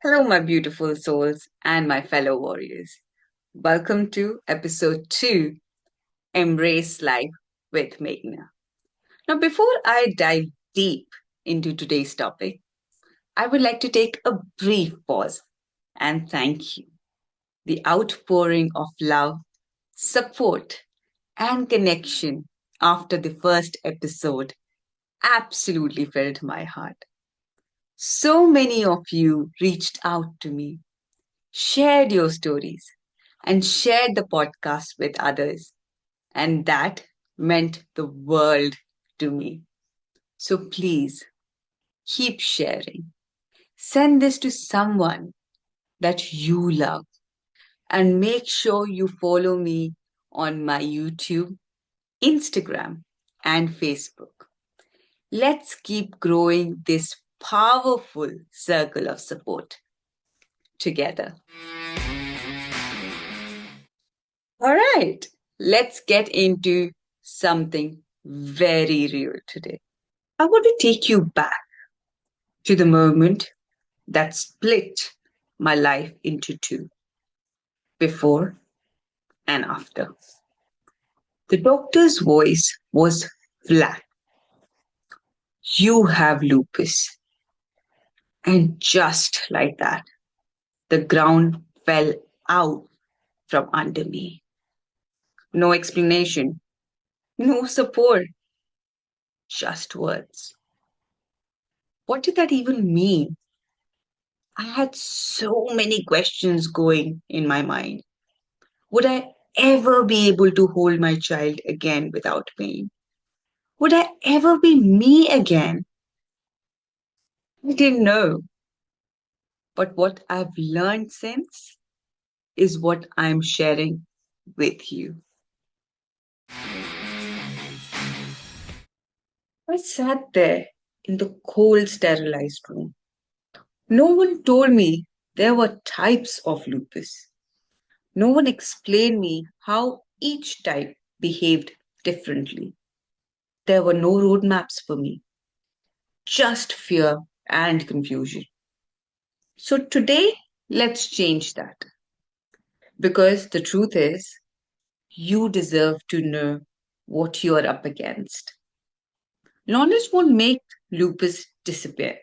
Hello, my beautiful souls and my fellow warriors. Welcome to episode 2 Embrace Life with Meghna. Now, before I dive deep into today's topic, I would like to take a brief pause and thank you. The outpouring of love, support, and connection after the first episode absolutely filled my heart. So many of you reached out to me, shared your stories, and shared the podcast with others. And that meant the world to me. So please keep sharing. Send this to someone that you love and make sure you follow me on my YouTube, Instagram, and Facebook. Let's keep growing this powerful circle of support together. All right, let's get into something very real today. I want to take you back to the moment that split my life into two, before and after. The doctor's voice was flat. You have lupus. And just like that, the ground fell out from under me. No explanation, no support, just words. What did that even mean? I had so many questions going in my mind. Would I ever be able to hold my child again without pain? Would I ever be me again? I didn't know. But what I've learned since is what I'm sharing with you. I sat there in the cold, sterilized room. No one told me there were types of lupus. No one explained me how each type behaved differently. There were no roadmaps for me, just fear and confusion. So today, let's change that. Because the truth is, you deserve to know what you are up against. Knowledge won't make lupus disappear,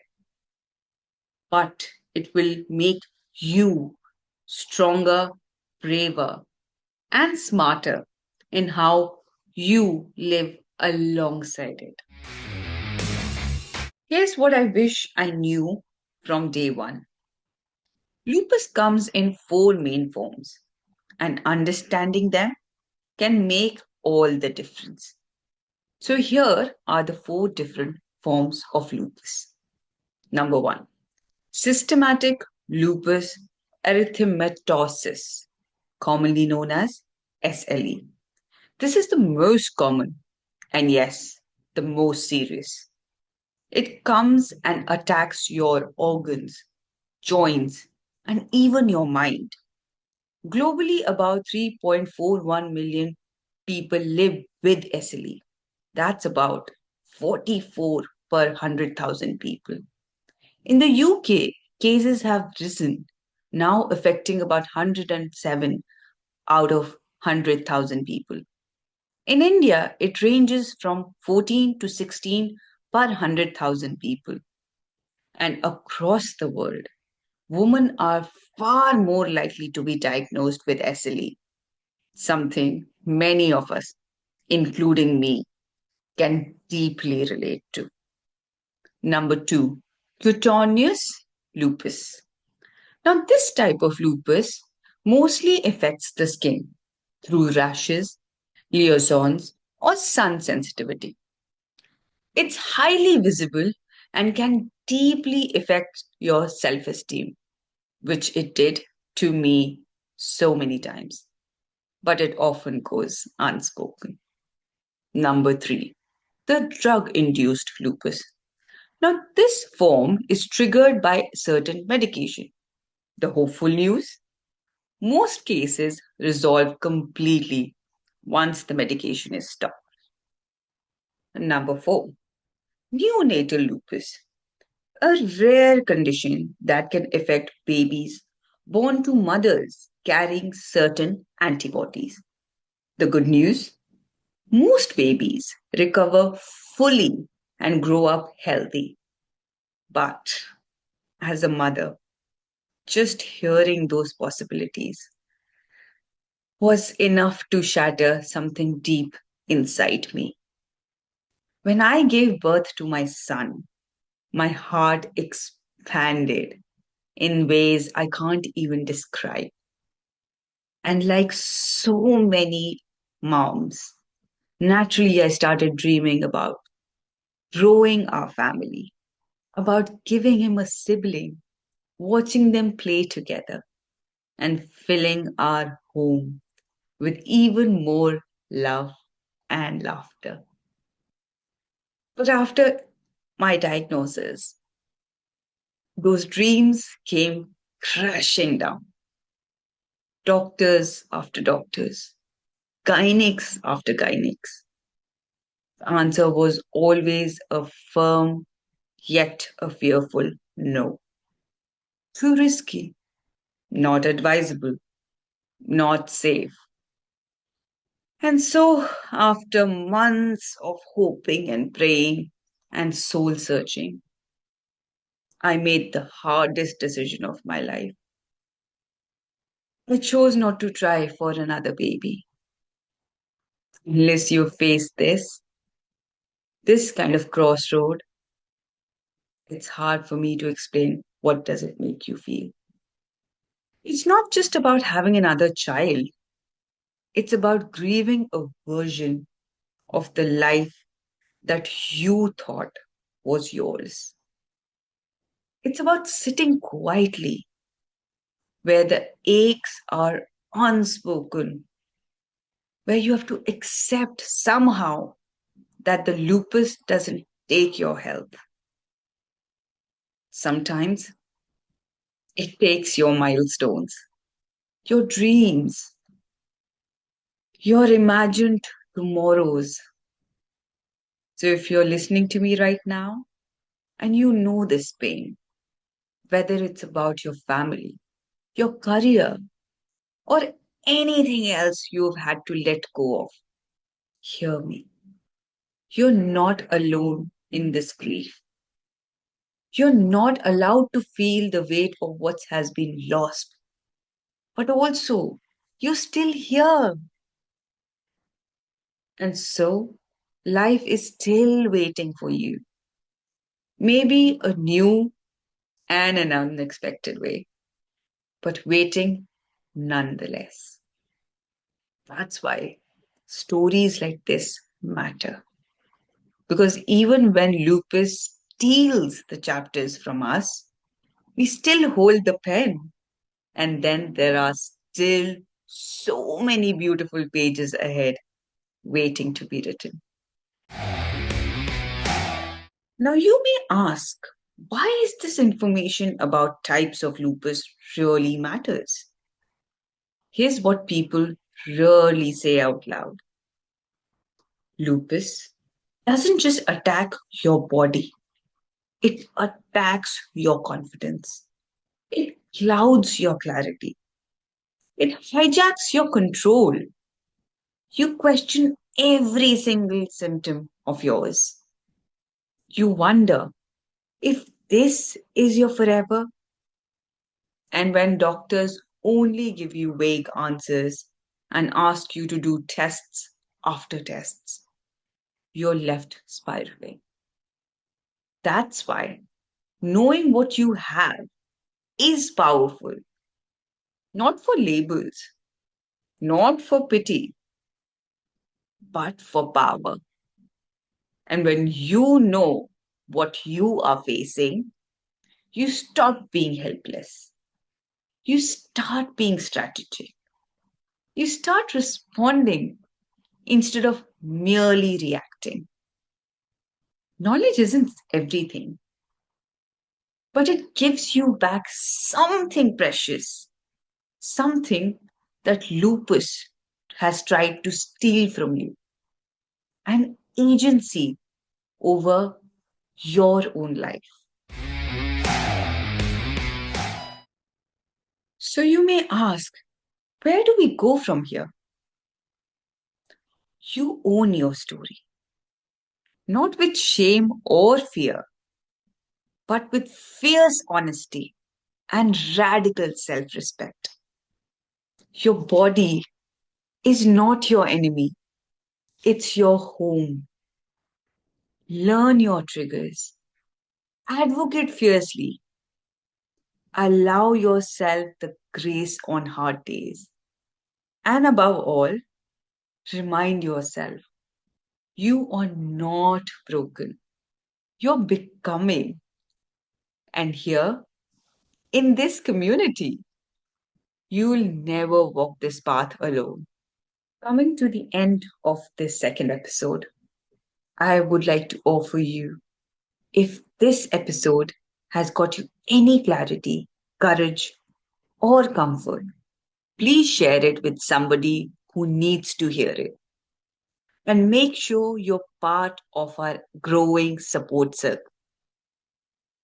but it will make you stronger, braver, and smarter in how you live alongside it. Here's what I wish I knew from day one. Lupus comes in four main forms, and understanding them can make all the difference. So, here are the four different forms of lupus. Number one, systematic lupus erythematosus, commonly known as SLE. This is the most common and, yes, the most serious. It comes and attacks your organs, joints, and even your mind. Globally, about 3.41 million people live with SLE. That's about 44 per 100,000 people. In the UK, cases have risen, now affecting about 107 out of 100,000 people. In India, it ranges from 14 to 16 per 100,000 people. And across the world, women are far more likely to be diagnosed with SLE, something many of us, including me, can deeply relate to. Number two, cutaneous lupus. Now, this type of lupus mostly affects the skin through rashes, lesions, or sun sensitivity. It's highly visible and can deeply affect your self esteem, which it did to me so many times, but it often goes unspoken. Number three, the drug induced lupus. Now, this form is triggered by certain medication. The hopeful news: most cases resolve completely once the medication is stopped. Number four, neonatal lupus. a rare condition that can affect babies born to mothers carrying certain antibodies. The good news, most babies recover fully and grow up healthy. But as a mother, just hearing those possibilities was enough to shatter something deep inside me. When I gave birth to my son, my heart expanded in ways I can't even describe. And like so many moms, naturally I started dreaming about growing our family, about giving him a sibling, watching them play together, and filling our home with even more love and laughter. But after my diagnosis, those dreams came crashing down. Doctors after doctors, gynecs after gynecs. The answer was always a firm yet a fearful no. Too risky, not advisable, not safe. And so, after months of hoping and praying and soul searching, I made the hardest decision of my life. I chose not to try for another baby. Unless you face this kind of crossroad, it's hard for me to explain what does it make you feel. It's not just about having another child. It's about grieving a version of the life that you thought was yours. It's about sitting quietly where the aches are unspoken, where you have to accept somehow that the lupus doesn't take your health. Sometimes it takes your milestones, your dreams, your imagined tomorrows. So if you're listening to me right now and you know this pain, whether it's about your family, your career, or anything else you've had to let go of, hear me. You're not alone in this grief. You're not allowed to feel the weight of what has been lost. But also, you're still here. And so, life is still waiting for you. Maybe a new and an unexpected way, but waiting nonetheless. That's why stories like this matter. Because even when lupus steals the chapters from us, we still hold the pen. And then there are still so many beautiful pages ahead waiting to be written. Now, you may ask, why is this information about types of lupus really matters? Here's what people rarely say out loud. Lupus doesn't just attack your body, it attacks your confidence. It clouds your clarity. It hijacks your control. You question every single symptom of yours. You wonder if this is your forever. And when doctors only give you vague answers and ask you to do tests after tests, you're left spiraling. That's why knowing what you have is powerful, not for labels, not for pity, but for power. And when you know what you are facing, you stop being helpless. You start being strategic. You start responding instead of merely reacting. Knowledge isn't everything, but it gives you back something precious, something that lupus has tried to steal from you, an agency over your own life. So you may ask, where do we go from here? You own your story, not with shame or fear, but with fierce honesty and radical self respect. Your body is not your enemy, it's your home. Learn your triggers, advocate fiercely, allow yourself the grace on hard days. And above all, remind yourself you are not broken, you're becoming. And here, in this community, you'll never walk this path alone. Coming to the end of this second episode, I would like to offer you, if this episode has got you any clarity, courage, or comfort, please share it with somebody who needs to hear it. And make sure you're part of our growing support circle.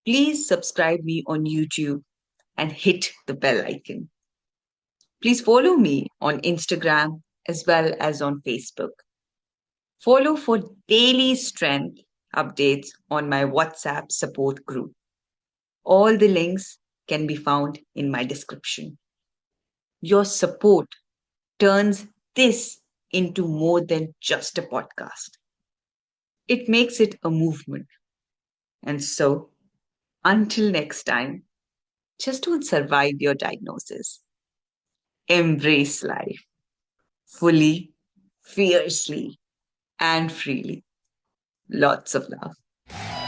Please subscribe me on YouTube and hit the bell icon. Please follow me on Instagram as well as on Facebook. Follow for daily strength updates on my WhatsApp support group. All the links can be found in my description. Your support turns this into more than just a podcast. It makes it a movement. And so, until next time, just don't survive your diagnosis. Embrace life fully, fiercely, and freely. Lots of love.